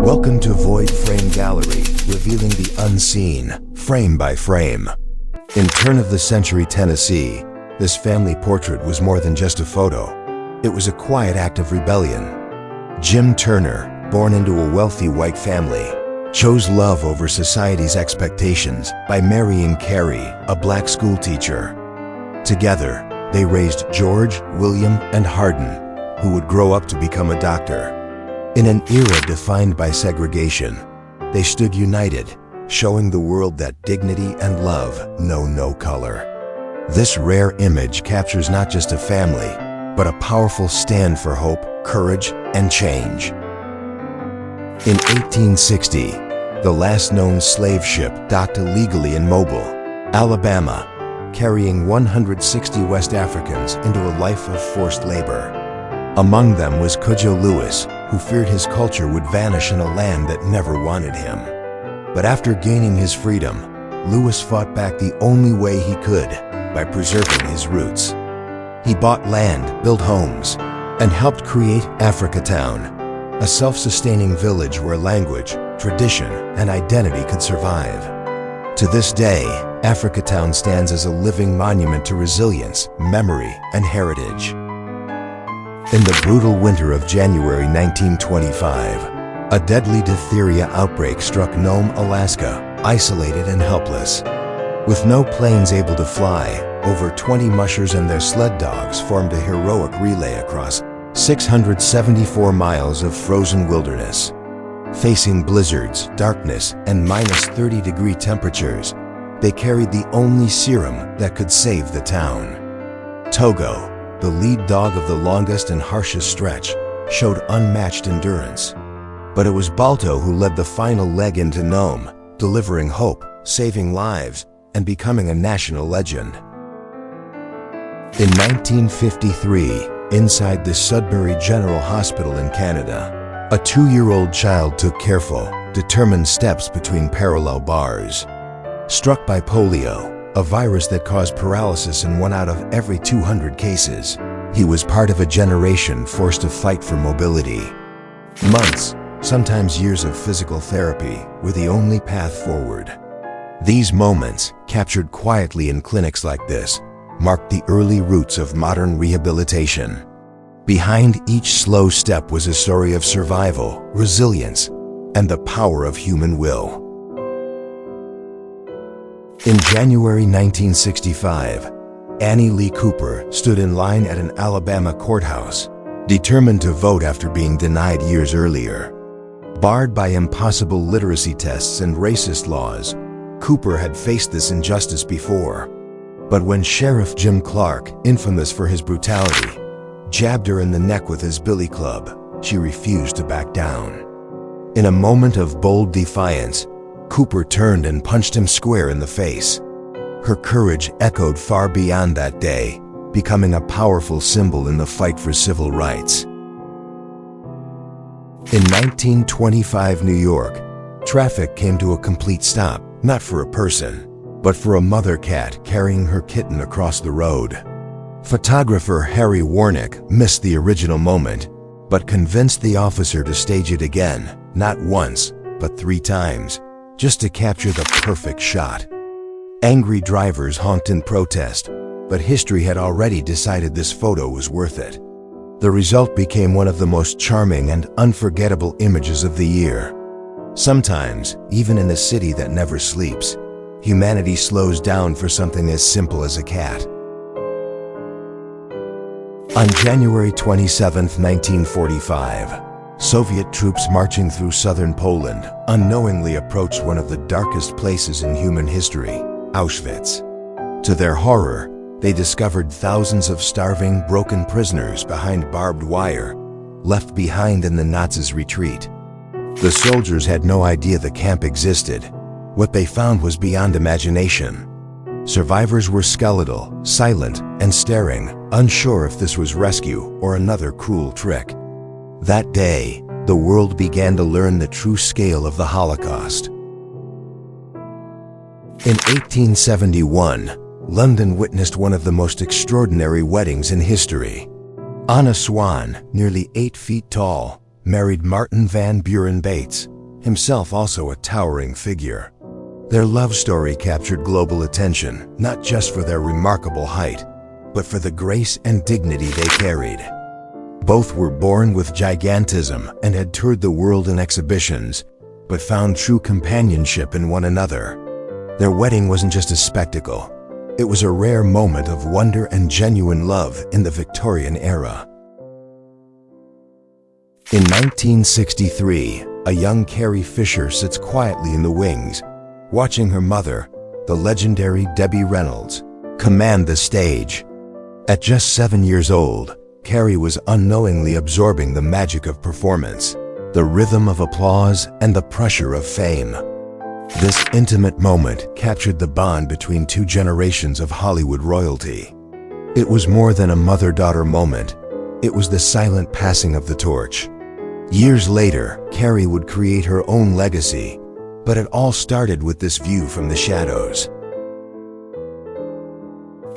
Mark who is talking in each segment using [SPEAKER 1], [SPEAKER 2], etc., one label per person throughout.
[SPEAKER 1] Welcome to Void Frame Gallery, revealing the unseen, frame by frame. In turn-of-the-century Tennessee, this family portrait was more than just a photo. It was a quiet act of rebellion. Jim Turner, born into a wealthy white family, chose love over society's expectations by marrying Carrie, a black schoolteacher. Together, they raised George, William, and Hardin, who would grow up to become a doctor. In an era defined by segregation, they stood united, showing the world that dignity and love know no color. This rare image captures not just a family, but a powerful stand for hope, courage, and change. In 1860, the last known slave ship docked illegally in Mobile, Alabama, carrying 160 West Africans into a life of forced labor. Among them was Cudjoe Lewis, who feared his culture would vanish in a land that never wanted him. But after gaining his freedom, Lewis fought back the only way he could, by preserving his roots. He bought land, built homes, and helped create Africatown, a self-sustaining village where language, tradition, and identity could survive. To this day, Africatown stands as a living monument to resilience, memory, and heritage. In the brutal winter of January 1925, a deadly diphtheria outbreak struck Nome, Alaska, isolated and helpless. With no planes able to fly, over 20 mushers and their sled dogs formed a heroic relay across 674 miles of frozen wilderness. Facing blizzards, darkness, and minus 30-degree temperatures, they carried the only serum that could save the town. Togo, the lead dog of the longest and harshest stretch, showed unmatched endurance. But it was Balto who led the final leg into Nome, delivering hope, saving lives, and becoming a national legend. In 1953, inside the Sudbury General Hospital in Canada, a 2-year-old child took careful, determined steps between parallel bars. Struck by polio, a virus that caused paralysis in 1 out of every 200 cases, he was part of a generation forced to fight for mobility. Months, sometimes years of physical therapy were the only path forward. These moments, captured quietly in clinics like this, marked the early roots of modern rehabilitation. Behind each slow step was a story of survival, resilience, and the power of human will. In January 1965, Annie Lee Cooper stood in line at an Alabama courthouse, determined to vote after being denied years earlier. Barred by impossible literacy tests and racist laws, Cooper had faced this injustice before. But when Sheriff Jim Clark, infamous for his brutality, jabbed her in the neck with his billy club, she refused to back down. In a moment of bold defiance, Cooper turned and punched him square in the face. Her courage echoed far beyond that day, becoming a powerful symbol in the fight for civil rights. In 1925 New York, traffic came to a complete stop, not for a person, but for a mother cat carrying her kitten across the road. Photographer Harry Warnick missed the original moment, but convinced the officer to stage it again, not once, but 3 times, just to capture the perfect shot. Angry drivers honked in protest, but history had already decided this photo was worth it. The result became one of the most charming and unforgettable images of the year. Sometimes, even in a city that never sleeps, humanity slows down for something as simple as a cat. On January 27, 1945, Soviet troops marching through southern Poland unknowingly approached one of the darkest places in human history, Auschwitz. To their horror, they discovered thousands of starving, broken prisoners behind barbed wire, left behind in the Nazis' retreat. The soldiers had no idea the camp existed. What they found was beyond imagination. Survivors were skeletal, silent, and staring, unsure if this was rescue or another cruel trick. That day, the world began to learn the true scale of the Holocaust. In 1871, London witnessed one of the most extraordinary weddings in history. Anna Swan, nearly 8 feet tall, married Martin Van Buren Bates, himself also a towering figure. Their love story captured global attention, not just for their remarkable height, but for the grace and dignity they carried. Both were born with gigantism and had toured the world in exhibitions, but found true companionship in one another. Their wedding wasn't just a spectacle. It was a rare moment of wonder and genuine love in the Victorian era. In 1963, a young Carrie Fisher sits quietly in the wings, watching her mother, the legendary Debbie Reynolds, command the stage. At just 7 years old, Carrie was unknowingly absorbing the magic of performance, the rhythm of applause, and the pressure of fame. This intimate moment captured the bond between two generations of Hollywood royalty. It was more than a mother-daughter moment. It was the silent passing of the torch. Years later, Carrie would create her own legacy, but it all started with this view from the shadows.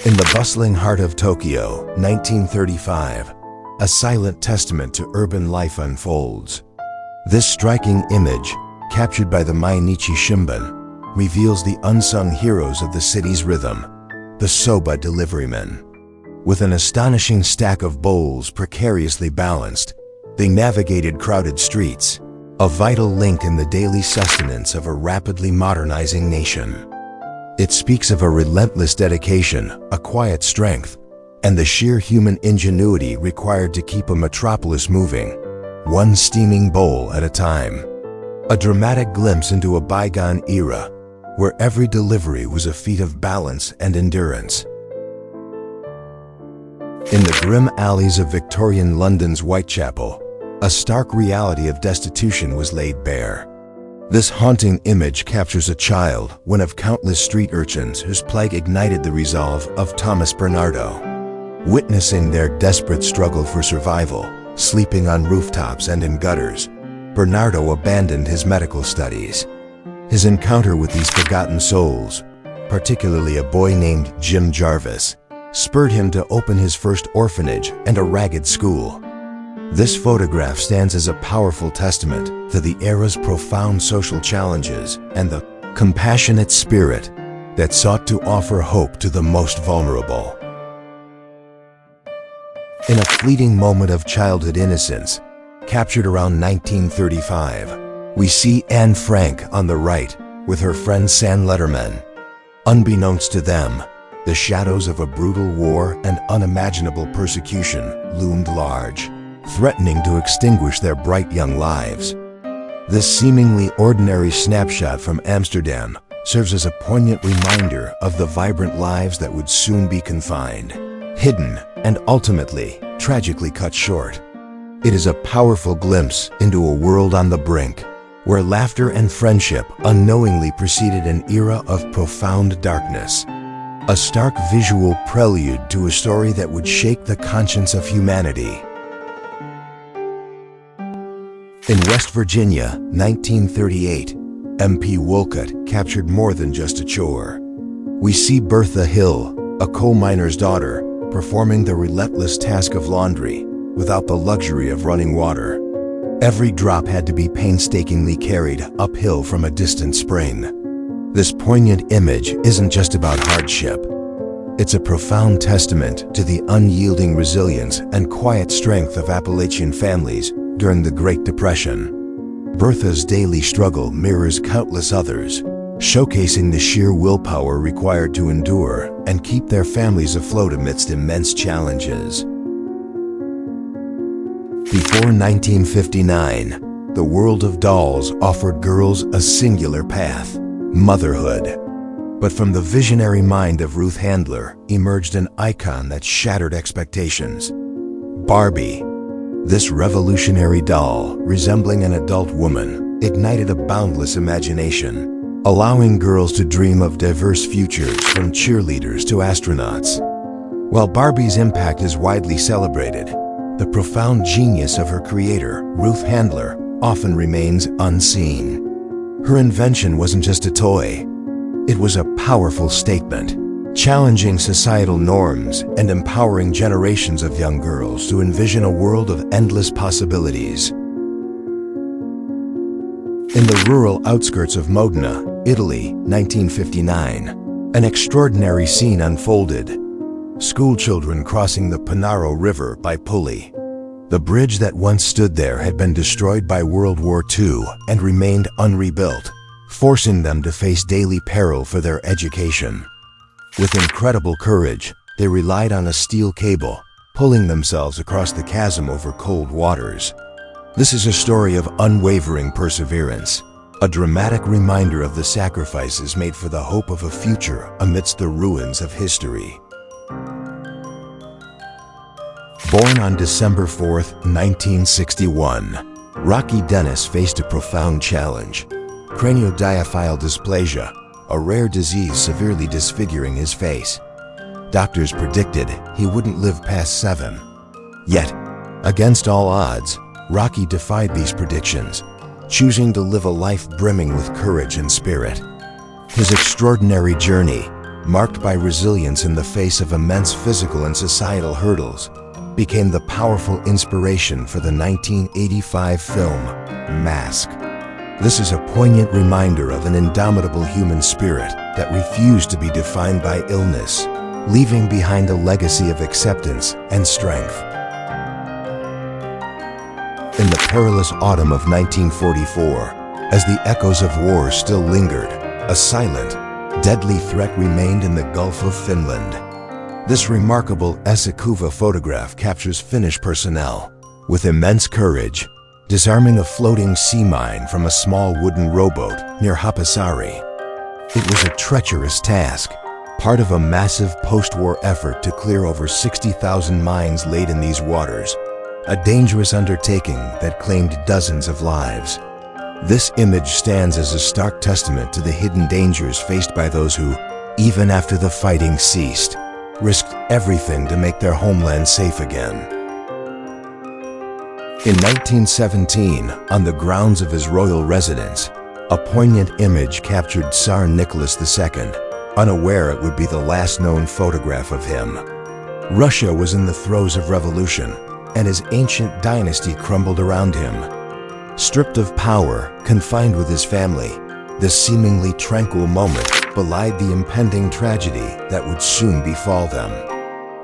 [SPEAKER 1] In the bustling heart of Tokyo, 1935, a silent testament to urban life unfolds. This striking image, captured by the Mainichi Shimbun, reveals the unsung heroes of the city's rhythm, the soba deliverymen. With an astonishing stack of bowls precariously balanced, they navigated crowded streets, a vital link in the daily sustenance of a rapidly modernizing nation. It speaks of a relentless dedication, a quiet strength, and the sheer human ingenuity required to keep a metropolis moving, one steaming bowl at a time. A dramatic glimpse into a bygone era, where every delivery was a feat of balance and endurance. In the grim alleys of Victorian London's Whitechapel, a stark reality of destitution was laid bare. This haunting image captures a child, one of countless street urchins whose plight ignited the resolve of Thomas Bernardo. Witnessing their desperate struggle for survival, sleeping on rooftops and in gutters, Bernardo abandoned his medical studies. His encounter with these forgotten souls, particularly a boy named Jim Jarvis, spurred him to open his first orphanage and a ragged school. This photograph stands as a powerful testament to the era's profound social challenges and the compassionate spirit that sought to offer hope to the most vulnerable. In a fleeting moment of childhood innocence, captured around 1935, we see Anne Frank on the right with her friend San Letterman. Unbeknownst to them, the shadows of a brutal war and unimaginable persecution loomed large, threatening to extinguish their bright young lives. This seemingly ordinary snapshot from Amsterdam serves as a poignant reminder of the vibrant lives that would soon be confined, hidden, and ultimately, tragically cut short. It is a powerful glimpse into a world on the brink, where laughter and friendship unknowingly preceded an era of profound darkness. A stark visual prelude to a story that would shake the conscience of humanity. In West Virginia, 1938, MP Wolcott captured more than just a chore. We see Bertha Hill, a coal miner's daughter, performing the relentless task of laundry without the luxury of running water. Every drop had to be painstakingly carried uphill from a distant spring. This poignant image isn't just about hardship. It's a profound testament to the unyielding resilience and quiet strength of Appalachian families during the Great Depression. Bertha's daily struggle mirrors countless others, showcasing the sheer willpower required to endure and keep their families afloat amidst immense challenges. Before 1959, the world of dolls offered girls a singular path: motherhood. But from the visionary mind of Ruth Handler emerged an icon that shattered expectations: Barbie. This revolutionary doll, resembling an adult woman, ignited a boundless imagination, allowing girls to dream of diverse futures from cheerleaders to astronauts. While Barbie's impact is widely celebrated, the profound genius of her creator, Ruth Handler, often remains unseen. Her invention wasn't just a toy. It was a powerful statement, challenging societal norms and empowering generations of young girls to envision a world of endless possibilities. In the rural outskirts of Modena, Italy, 1959, an extraordinary scene unfolded. Schoolchildren crossing the Panaro River by pulley. The bridge that once stood there had been destroyed by World War II and remained unrebuilt, forcing them to face daily peril for their education. With incredible courage, they relied on a steel cable, pulling themselves across the chasm over cold waters. This is a story of unwavering perseverance, a dramatic reminder of the sacrifices made for the hope of a future amidst the ruins of history. Born on December 4, 1961, Rocky Dennis faced a profound challenge: craniodiaphyseal dysplasia, a rare disease severely disfiguring his face. Doctors predicted he wouldn't live past 7. Yet, against all odds, Rocky defied these predictions, choosing to live a life brimming with courage and spirit. His extraordinary journey, marked by resilience in the face of immense physical and societal hurdles, became the powerful inspiration for the 1985 film, Mask. This is a poignant reminder of an indomitable human spirit that refused to be defined by illness, leaving behind a legacy of acceptance and strength. In the perilous autumn of 1944, as the echoes of war still lingered, a silent, deadly threat remained in the Gulf of Finland. This remarkable Esikuva photograph captures Finnish personnel, with immense courage, disarming a floating sea mine from a small wooden rowboat near Hapasari. It was a treacherous task, part of a massive post-war effort to clear over 60,000 mines laid in these waters, a dangerous undertaking that claimed dozens of lives. This image stands as a stark testament to the hidden dangers faced by those who, even after the fighting ceased, risked everything to make their homeland safe again. In 1917, on the grounds of his royal residence, a poignant image captured Tsar Nicholas II, unaware it would be the last known photograph of him. Russia was in the throes of revolution, and his ancient dynasty crumbled around him. Stripped of power, confined with his family, this seemingly tranquil moment belied the impending tragedy that would soon befall them.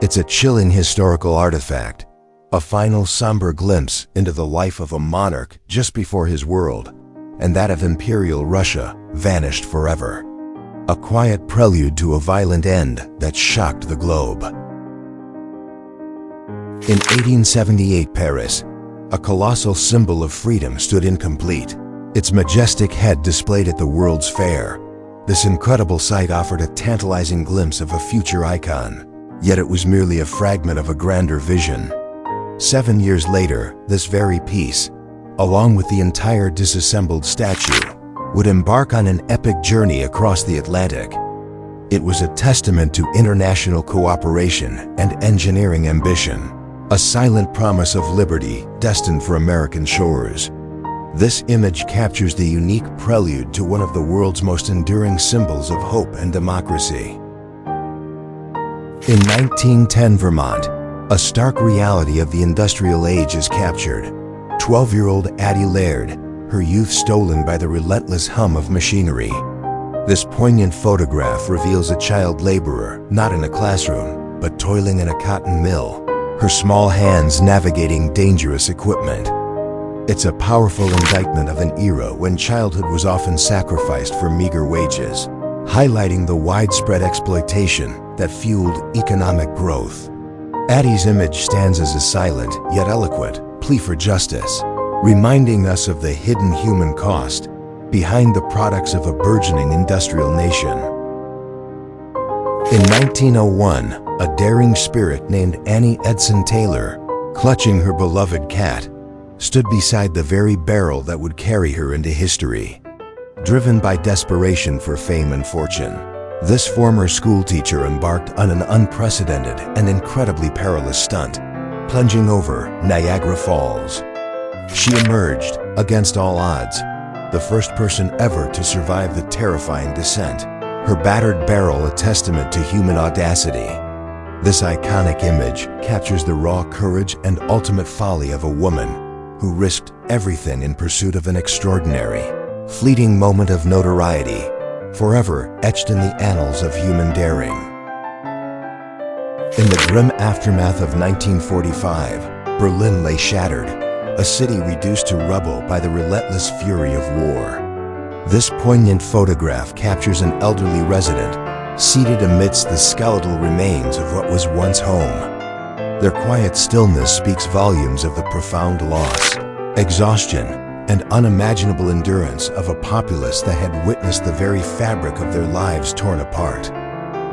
[SPEAKER 1] It's a chilling historical artifact, a final somber glimpse into the life of a monarch just before his world, and that of Imperial Russia, vanished forever. A quiet prelude to a violent end that shocked the globe. In 1878 Paris, a colossal symbol of freedom stood incomplete, its majestic head displayed at the World's Fair. This incredible sight offered a tantalizing glimpse of a future icon, yet it was merely a fragment of a grander vision. 7 years later, this very piece, along with the entire disassembled statue, would embark on an epic journey across the Atlantic. It was a testament to international cooperation and engineering ambition, a silent promise of liberty destined for American shores. This image captures the unique prelude to one of the world's most enduring symbols of hope and democracy. In 1910 Vermont, a stark reality of the industrial age is captured. 12-year-old Addie Laird, her youth stolen by the relentless hum of machinery. This poignant photograph reveals a child laborer, not in a classroom, but toiling in a cotton mill, her small hands navigating dangerous equipment. It's a powerful indictment of an era when childhood was often sacrificed for meager wages, highlighting the widespread exploitation that fueled economic growth. Addie's image stands as a silent, yet eloquent, plea for justice, reminding us of the hidden human cost behind the products of a burgeoning industrial nation. In 1901, a daring spirit named Annie Edson Taylor, clutching her beloved cat, stood beside the very barrel that would carry her into history. Driven by desperation for fame and fortune, this former schoolteacher embarked on an unprecedented and incredibly perilous stunt, plunging over Niagara Falls. She emerged, against all odds, the first person ever to survive the terrifying descent, her battered barrel a testament to human audacity. This iconic image captures the raw courage and ultimate folly of a woman who risked everything in pursuit of an extraordinary, fleeting moment of notoriety, forever etched in the annals of human daring. In the grim aftermath of 1945, Berlin lay shattered, a city reduced to rubble by the relentless fury of war. This poignant photograph captures an elderly resident, seated amidst the skeletal remains of what was once home. Their quiet stillness speaks volumes of the profound loss, exhaustion, and unimaginable endurance of a populace that had witnessed the very fabric of their lives torn apart.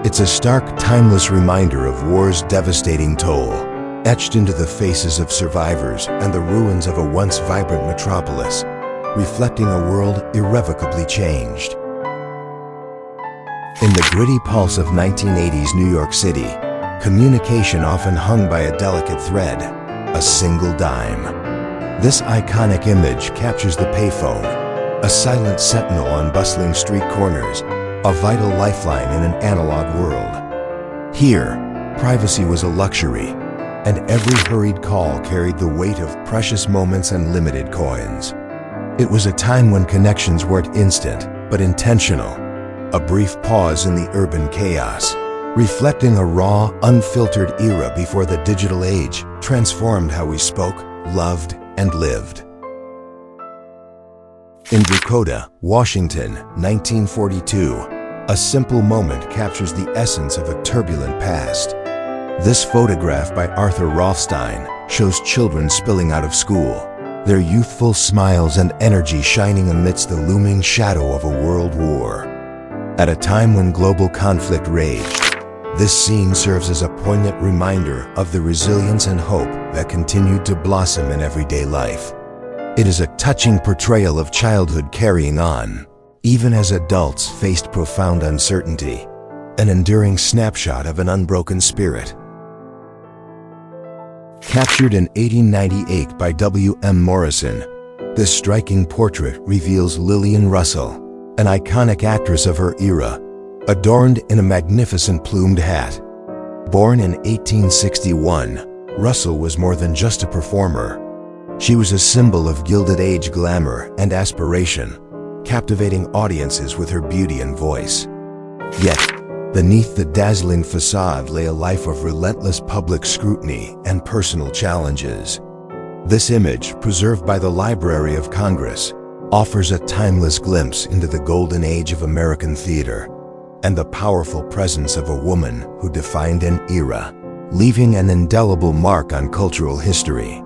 [SPEAKER 1] It's a stark, timeless reminder of war's devastating toll, etched into the faces of survivors and the ruins of a once vibrant metropolis, reflecting a world irrevocably changed. In the gritty pulse of 1980s New York City, communication often hung by a delicate thread, a single dime. This iconic image captures the payphone, a silent sentinel on bustling street corners, a vital lifeline in an analog world. Here, privacy was a luxury, and every hurried call carried the weight of precious moments and limited coins. It was a time when connections weren't instant, but intentional, a brief pause in the urban chaos, reflecting a raw, unfiltered era before the digital age transformed how we spoke, loved, and lived. In Dakota, Washington, 1942, a simple moment captures the essence of a turbulent past. This photograph by Arthur Rothstein shows children spilling out of school, their youthful smiles and energy shining amidst the looming shadow of a world war. At a time when global conflict raged, this scene serves as a poignant reminder of the resilience and hope that continued to blossom in everyday life. It is a touching portrayal of childhood carrying on, even as adults faced profound uncertainty, an enduring snapshot of an unbroken spirit. Captured in 1898 by W.M. Morrison, this striking portrait reveals Lillian Russell, an iconic actress of her era, adorned in a magnificent plumed hat. Born in 1861, Russell was more than just a performer. She was a symbol of Gilded Age glamour and aspiration, captivating audiences with her beauty and voice. Yet, beneath the dazzling facade lay a life of relentless public scrutiny and personal challenges. This image, preserved by the Library of Congress, offers a timeless glimpse into the golden age of American theater and the powerful presence of a woman who defined an era, leaving an indelible mark on cultural history.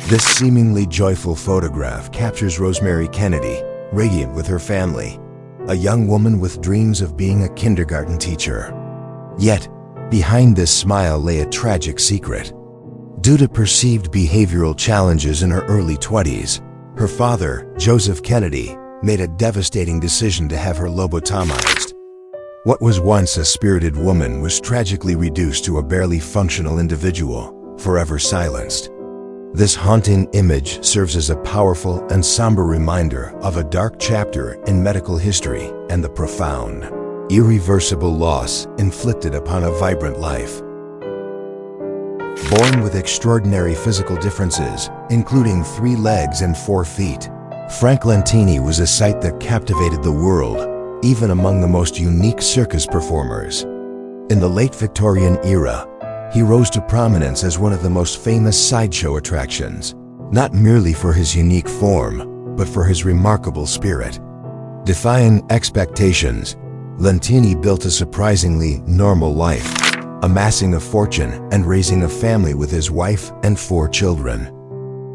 [SPEAKER 1] This seemingly joyful photograph captures Rosemary Kennedy, radiant with her family, a young woman with dreams of being a kindergarten teacher. Yet, behind this smile lay a tragic secret. Due to perceived behavioral challenges in her early 20s, her father, Joseph Kennedy, made a devastating decision to have her lobotomized. What was once a spirited woman was tragically reduced to a barely functional individual, forever silenced. This haunting image serves as a powerful and somber reminder of a dark chapter in medical history and the profound, irreversible loss inflicted upon a vibrant life. Born with extraordinary physical differences, including 3 legs and 4 feet, Frank Lentini was a sight that captivated the world, even among the most unique circus performers. In the late Victorian era, he rose to prominence as one of the most famous sideshow attractions, not merely for his unique form, but for his remarkable spirit. Defying expectations, Lentini built a surprisingly normal life, amassing a fortune and raising a family with his wife and 4 children.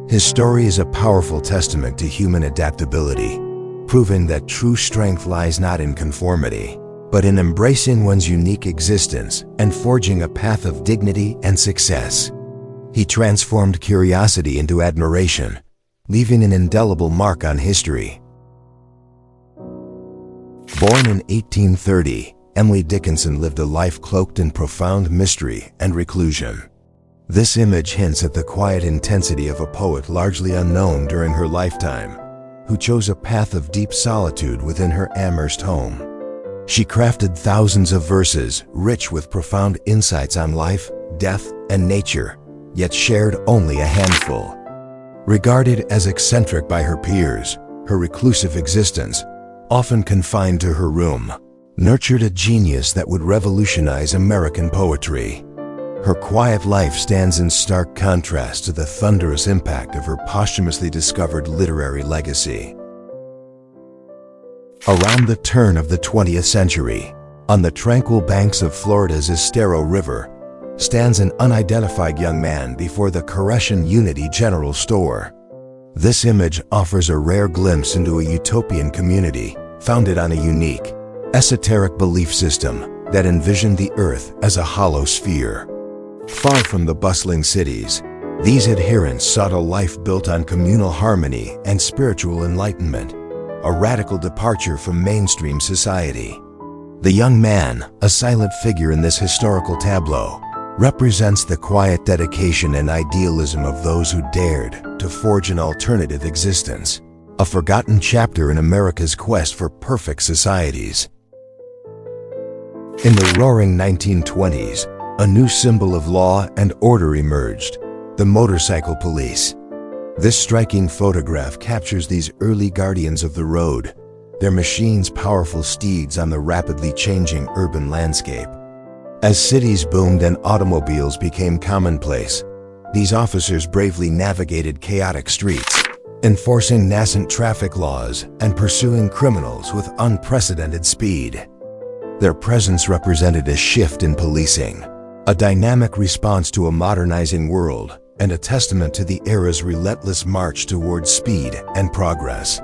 [SPEAKER 1] His story is a powerful testament to human adaptability, proving that true strength lies not in conformity, but in embracing one's unique existence and forging a path of dignity and success. He transformed curiosity into admiration, leaving an indelible mark on history. Born in 1830, Emily Dickinson lived a life cloaked in profound mystery and reclusion. This image hints at the quiet intensity of a poet largely unknown during her lifetime, who chose a path of deep solitude within her Amherst home. She crafted thousands of verses, rich with profound insights on life, death, and nature, yet shared only a handful. Regarded as eccentric by her peers, her reclusive existence, often confined to her room, nurtured a genius that would revolutionize American poetry. Her quiet life stands in stark contrast to the thunderous impact of her posthumously discovered literary legacy. Around the turn of the 20th century, on the tranquil banks of Florida's Estero River, stands an unidentified young man before the Koreshan Unity General Store. This image offers a rare glimpse into a utopian community founded on a unique, esoteric belief system that envisioned the Earth as a hollow sphere. Far from the bustling cities, these adherents sought a life built on communal harmony and spiritual enlightenment, a radical departure from mainstream society. The young man, a silent figure in this historical tableau, represents the quiet dedication and idealism of those who dared to forge an alternative existence, a forgotten chapter in America's quest for perfect societies. In the roaring 1920s, a new symbol of law and order emerged, the motorcycle police. This striking photograph captures these early guardians of the road, their machines powerful steeds on the rapidly changing urban landscape. As cities boomed and automobiles became commonplace, these officers bravely navigated chaotic streets, enforcing nascent traffic laws and pursuing criminals with unprecedented speed. Their presence represented a shift in policing, a dynamic response to a modernizing world, and a testament to the era's relentless march towards speed and progress.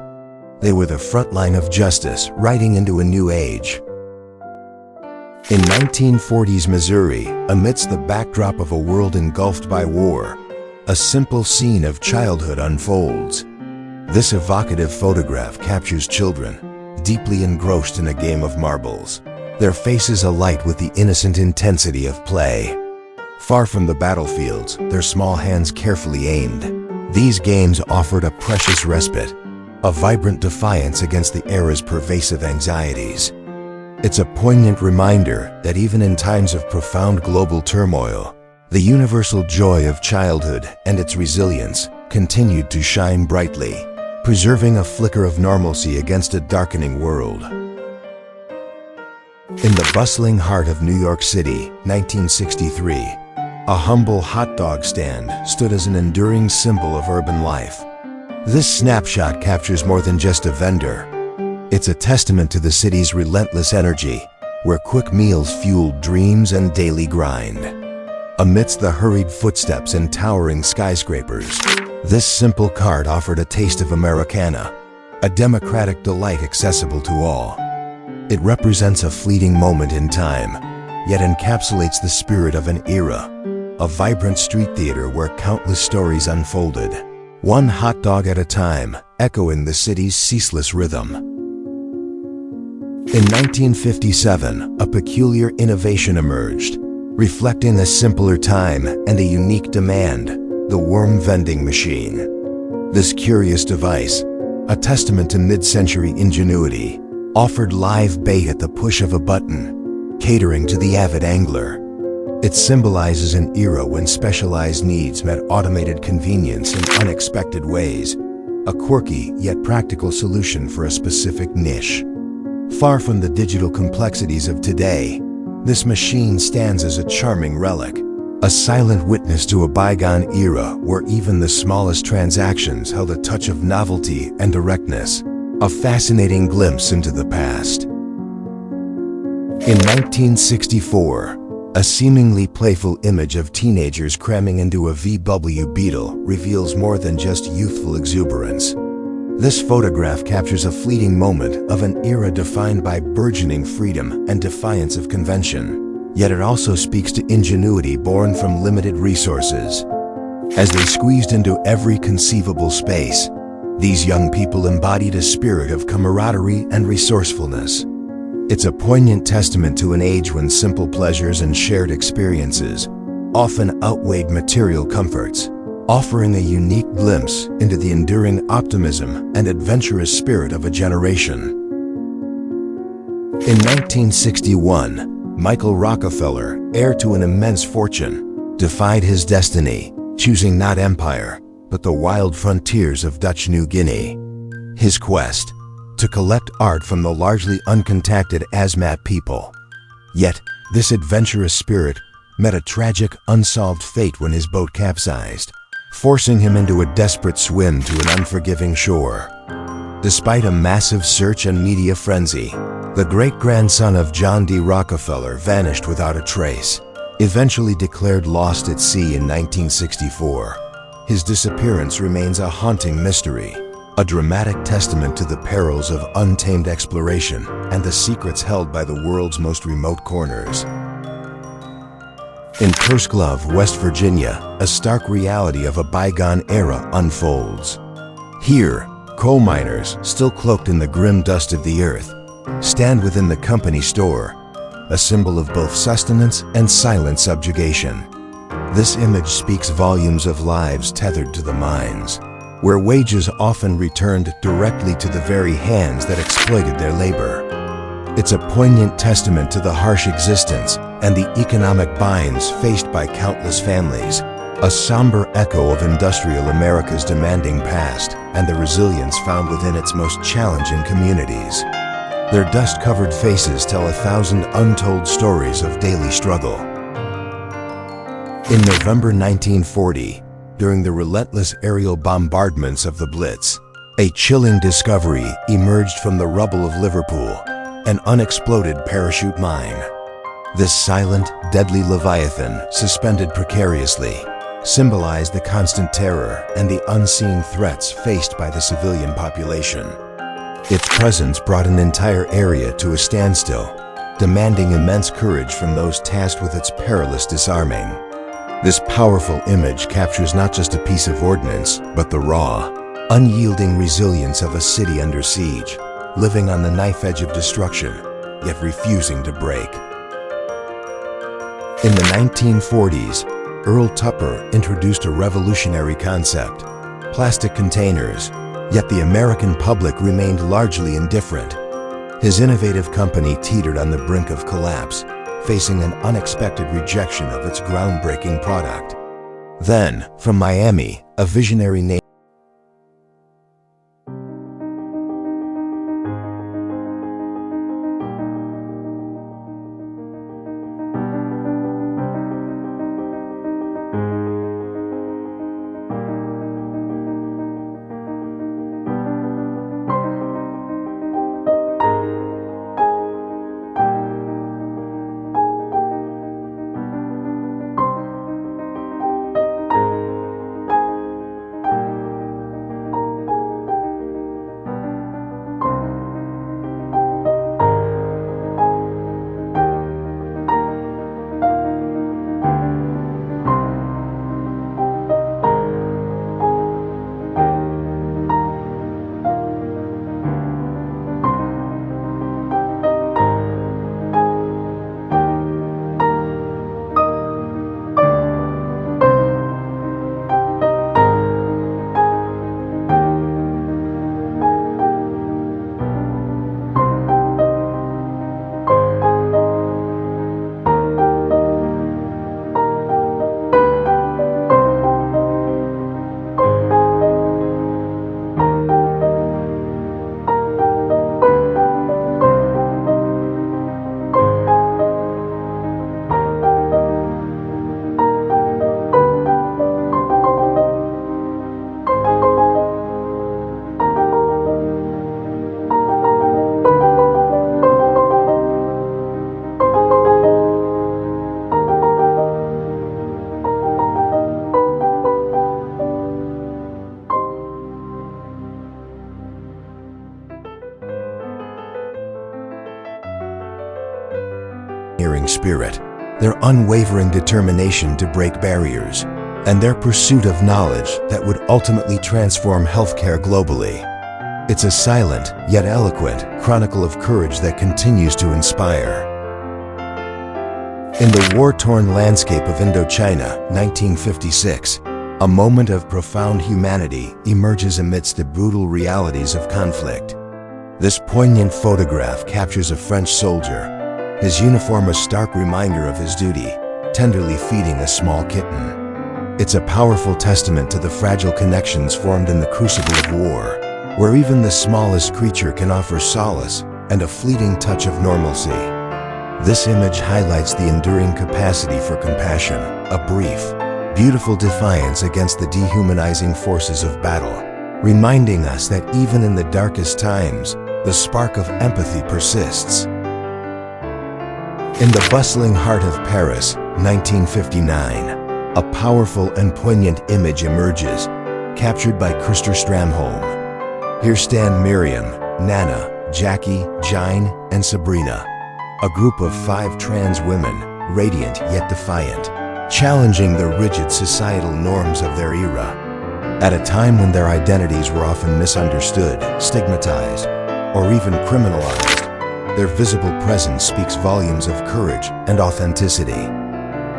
[SPEAKER 1] They were the front line of justice, riding into a new age. In 1940s Missouri, amidst the backdrop of a world engulfed by war, a simple scene of childhood unfolds. This evocative photograph captures children, deeply engrossed in a game of marbles, their faces alight with the innocent intensity of play. Far from the battlefields, their small hands carefully aimed, these games offered a precious respite, a vibrant defiance against the era's pervasive anxieties. It's a poignant reminder that even in times of profound global turmoil, the universal joy of childhood and its resilience continued to shine brightly, preserving a flicker of normalcy against a darkening world. In the bustling heart of New York City, 1963, a humble hot dog stand stood as an enduring symbol of urban life. This snapshot captures more than just a vendor. It's a testament to the city's relentless energy, where quick meals fueled dreams and daily grind. Amidst the hurried footsteps and towering skyscrapers, this simple cart offered a taste of Americana, a democratic delight accessible to all. It represents a fleeting moment in time, yet encapsulates the spirit of an era, a vibrant street theater where countless stories unfolded, one hot dog at a time, echoing the city's ceaseless rhythm. In 1957, a peculiar innovation emerged, reflecting a simpler time and a unique demand, the worm vending machine. This curious device, a testament to mid-century ingenuity, offered live bait at the push of a button, catering to the avid angler. It symbolizes an era when specialized needs met automated convenience in unexpected ways, a quirky yet practical solution for a specific niche. Far from the digital complexities of today, this machine stands as a charming relic, a silent witness to a bygone era where even the smallest transactions held a touch of novelty and directness, a fascinating glimpse into the past. In 1964, a seemingly playful image of teenagers cramming into a VW Beetle reveals more than just youthful exuberance. This photograph captures a fleeting moment of an era defined by burgeoning freedom and defiance of convention, yet it also speaks to ingenuity born from limited resources. As they squeezed into every conceivable space, these young people embodied a spirit of camaraderie and resourcefulness. It's a poignant testament to an age when simple pleasures and shared experiences often outweighed material comforts, offering a unique glimpse into the enduring optimism and adventurous spirit of a generation. In 1961, Michael Rockefeller, heir to an immense fortune, defied his destiny, choosing not empire, but the wild frontiers of Dutch New Guinea. His quest to collect art from the largely uncontacted Asmat people. Yet, this adventurous spirit met a tragic, unsolved fate when his boat capsized, forcing him into a desperate swim to an unforgiving shore. Despite a massive search and media frenzy, the great-grandson of John D. Rockefeller vanished without a trace, eventually declared lost at sea in 1964. His disappearance remains a haunting mystery, a dramatic testament to the perils of untamed exploration and the secrets held by the world's most remote corners. In Purseglove, West Virginia, a stark reality of a bygone era unfolds. Here, coal miners, still cloaked in the grim dust of the earth, stand within the company store, a symbol of both sustenance and silent subjugation. This image speaks volumes of lives tethered to the mines, where wages often returned directly to the very hands that exploited their labor. It's a poignant testament to the harsh existence and the economic binds faced by countless families, a somber echo of industrial America's demanding past and the resilience found within its most challenging communities. Their dust-covered faces tell 1,000 untold stories of daily struggle. In November 1940, during the relentless aerial bombardments of the Blitz, a chilling discovery emerged from the rubble of Liverpool, an unexploded parachute mine. This silent, deadly leviathan, suspended precariously, symbolized the constant terror and the unseen threats faced by the civilian population. Its presence brought an entire area to a standstill, demanding immense courage from those tasked with its perilous disarming. This powerful image captures not just a piece of ordnance, but the raw, unyielding resilience of a city under siege, living on the knife edge of destruction, yet refusing to break. In the 1940s, Earl Tupper introduced a revolutionary concept: plastic containers, yet the American public remained largely indifferent. His innovative company teetered on the brink of collapse, facing an unexpected rejection of its groundbreaking product. Then, from Miami, a visionary named spirit, their unwavering determination to break barriers, and their pursuit of knowledge that would ultimately transform healthcare globally. It's a silent, yet eloquent, chronicle of courage that continues to inspire. In the war-torn landscape of Indochina, 1956, a moment of profound humanity emerges amidst the brutal realities of conflict. This poignant photograph captures a French soldier, his uniform a stark reminder of his duty, tenderly feeding a small kitten. It's a powerful testament to the fragile connections formed in the crucible of war, where even the smallest creature can offer solace and a fleeting touch of normalcy. This image highlights the enduring capacity for compassion, a brief, beautiful defiance against the dehumanizing forces of battle, reminding us that even in the darkest times, the spark of empathy persists. In the bustling heart of Paris, 1959, a powerful and poignant image emerges, captured by Krister Stramholm. Here stand Miriam, Nana, Jackie, Jine, and Sabrina, a group of 5 trans women, radiant yet defiant, challenging the rigid societal norms of their era. At a time when their identities were often misunderstood, stigmatized, or even criminalized, their visible presence speaks volumes of courage and authenticity.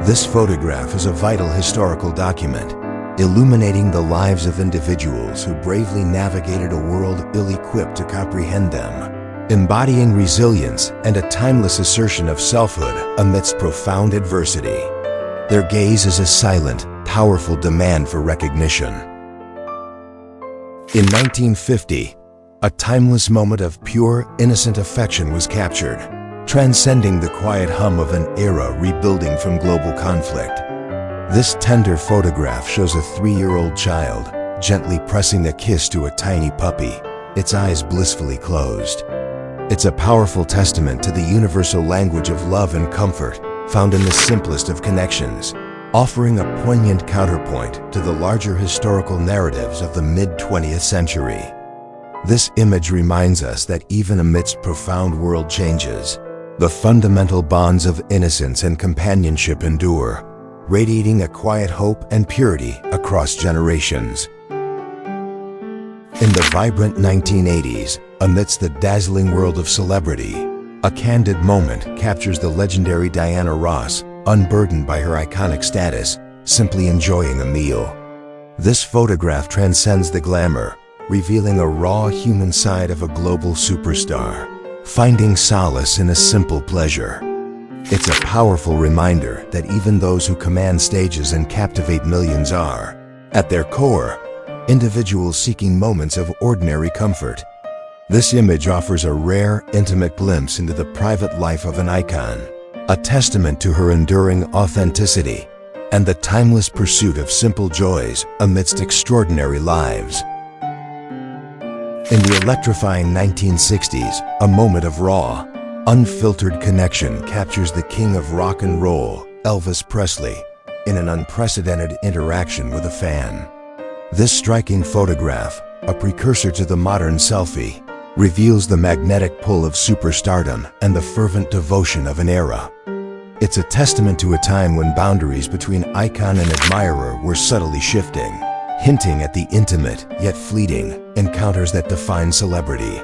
[SPEAKER 1] This photograph is a vital historical document, illuminating the lives of individuals who bravely navigated a world ill-equipped to comprehend them, embodying resilience and a timeless assertion of selfhood amidst profound adversity. Their gaze is a silent, powerful demand for recognition. In 1950, a timeless moment of pure, innocent affection was captured, transcending the quiet hum of an era rebuilding from global conflict. This tender photograph shows a 3-year-old child gently pressing a kiss to a tiny puppy, its eyes blissfully closed. It's a powerful testament to the universal language of love and comfort found in the simplest of connections, offering a poignant counterpoint to the larger historical narratives of the mid-20th century. This image reminds us that even amidst profound world changes, the fundamental bonds of innocence and companionship endure, radiating a quiet hope and purity across generations. In the vibrant 1980s, amidst the dazzling world of celebrity, a candid moment captures the legendary Diana Ross, unburdened by her iconic status, simply enjoying a meal. This photograph transcends the glamour, revealing a raw human side of a global superstar, finding solace in a simple pleasure. It's a powerful reminder that even those who command stages and captivate millions are, at their core, individuals seeking moments of ordinary comfort. This image offers a rare, intimate glimpse into the private life of an icon, a testament to her enduring authenticity and the timeless pursuit of simple joys amidst extraordinary lives. In the electrifying 1960s, a moment of raw, unfiltered connection captures the king of rock and roll, Elvis Presley, in an unprecedented interaction with a fan. This striking photograph, a precursor to the modern selfie, reveals the magnetic pull of superstardom and the fervent devotion of an era. It's a testament to a time when boundaries between icon and admirer were subtly shifting, hinting at the intimate yet fleeting encounters that define celebrity.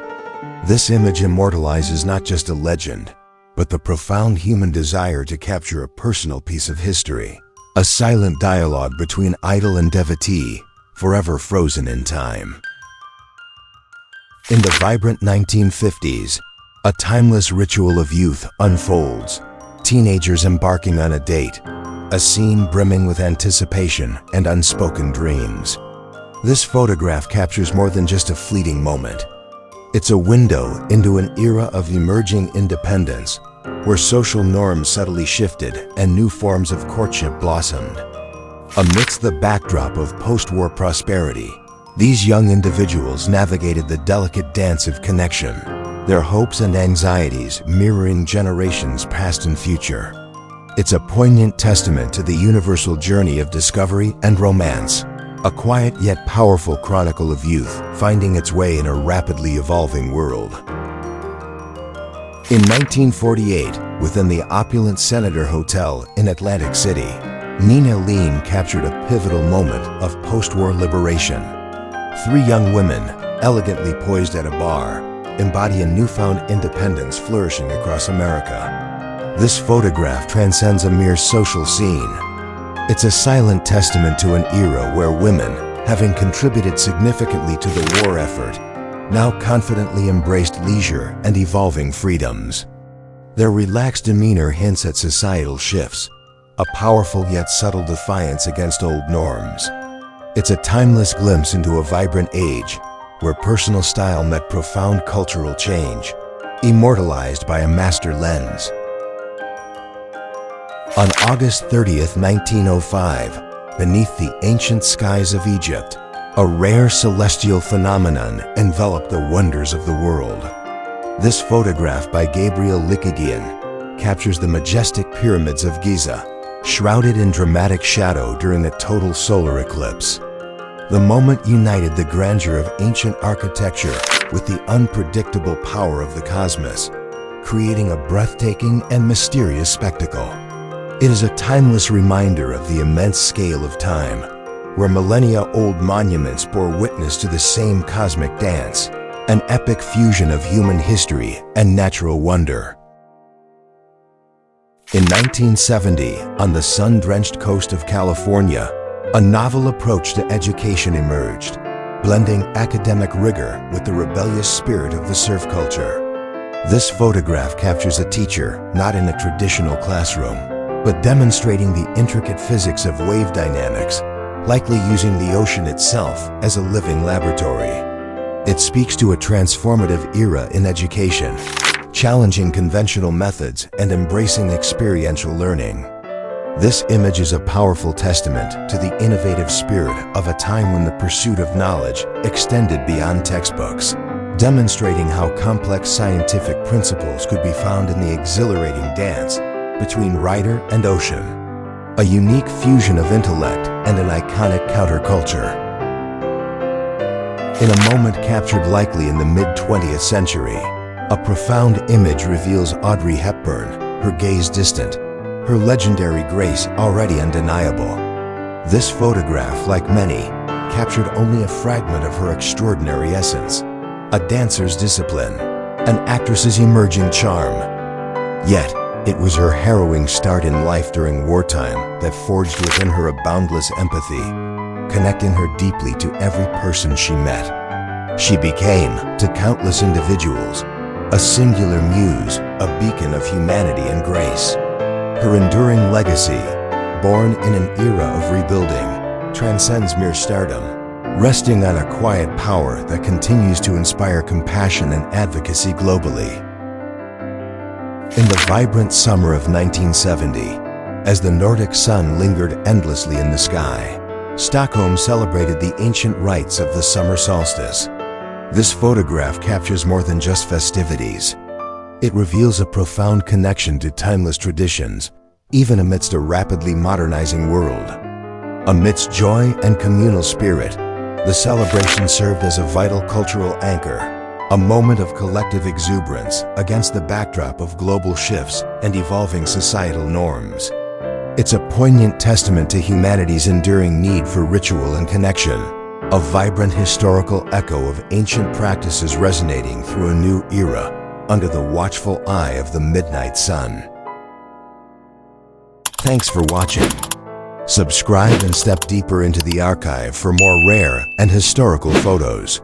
[SPEAKER 1] This image immortalizes not just a legend, but the profound human desire to capture a personal piece of history, a silent dialogue between idol and devotee, forever frozen in time. In the vibrant 1950s, a timeless ritual of youth unfolds, teenagers embarking on a date, a scene brimming with anticipation and unspoken dreams. This photograph captures more than just a fleeting moment. It's a window into an era of emerging independence, where social norms subtly shifted and new forms of courtship blossomed. Amidst the backdrop of post-war prosperity, these young individuals navigated the delicate dance of connection, their hopes and anxieties mirroring generations past and future. It's a poignant testament to the universal journey of discovery and romance, a quiet yet powerful chronicle of youth finding its way in a rapidly evolving world. In 1948, within the opulent Senator Hotel in Atlantic City, Nina Lean captured a pivotal moment of post-war liberation. 3 young women, elegantly poised at a bar, embody a newfound independence flourishing across America. This photograph transcends a mere social scene. It's a silent testament to an era where women, having contributed significantly to the war effort, now confidently embraced leisure and evolving freedoms. Their relaxed demeanor hints at societal shifts, a powerful yet subtle defiance against old norms. It's a timeless glimpse into a vibrant age where personal style met profound cultural change, immortalized by a master lens. On August 30th, 1905, beneath the ancient skies of Egypt, a rare celestial phenomenon enveloped the wonders of the world. This photograph by Gabriel Likigian captures the majestic pyramids of Giza, shrouded in dramatic shadow during a total solar eclipse. The moment united the grandeur of ancient architecture with the unpredictable power of the cosmos, creating a breathtaking and mysterious spectacle. It is a timeless reminder of the immense scale of time, where millennia-old monuments bore witness to the same cosmic dance, an epic fusion of human history and natural wonder. In 1970, on the sun-drenched coast of California, a novel approach to education emerged, blending academic rigor with the rebellious spirit of the surf culture. This photograph captures a teacher not in a traditional classroom, but demonstrating the intricate physics of wave dynamics, likely using the ocean itself as a living laboratory. It speaks to a transformative era in education, challenging conventional methods and embracing experiential learning. This image is a powerful testament to the innovative spirit of a time when the pursuit of knowledge extended beyond textbooks, demonstrating how complex scientific principles could be found in the exhilarating dance between writer and ocean, a unique fusion of intellect and an iconic counterculture. In a moment captured likely in the mid-20th century, a profound image reveals Audrey Hepburn, her gaze distant, her legendary grace already undeniable. This photograph, like many, captured only a fragment of her extraordinary essence, a dancer's discipline, an actress's emerging charm. Yet, it was her harrowing start in life during wartime that forged within her a boundless empathy, connecting her deeply to every person she met. She became, to countless individuals, a singular muse, a beacon of humanity and grace. Her enduring legacy, born in an era of rebuilding, transcends mere stardom, resting on a quiet power that continues to inspire compassion and advocacy globally. In the vibrant summer of 1970, as the Nordic sun lingered endlessly in the sky, Stockholm celebrated the ancient rites of the summer solstice. This photograph captures more than just festivities. It reveals a profound connection to timeless traditions, even amidst a rapidly modernizing world. Amidst joy and communal spirit, the celebration served as a vital cultural anchor, a moment of collective exuberance against the backdrop of global shifts and evolving societal norms. It's a poignant testament to humanity's enduring need for ritual and connection, a vibrant historical echo of ancient practices resonating through a new era under the watchful eye of the midnight sun. Thanks for watching. Subscribe and step deeper into the archive for more rare and historical photos.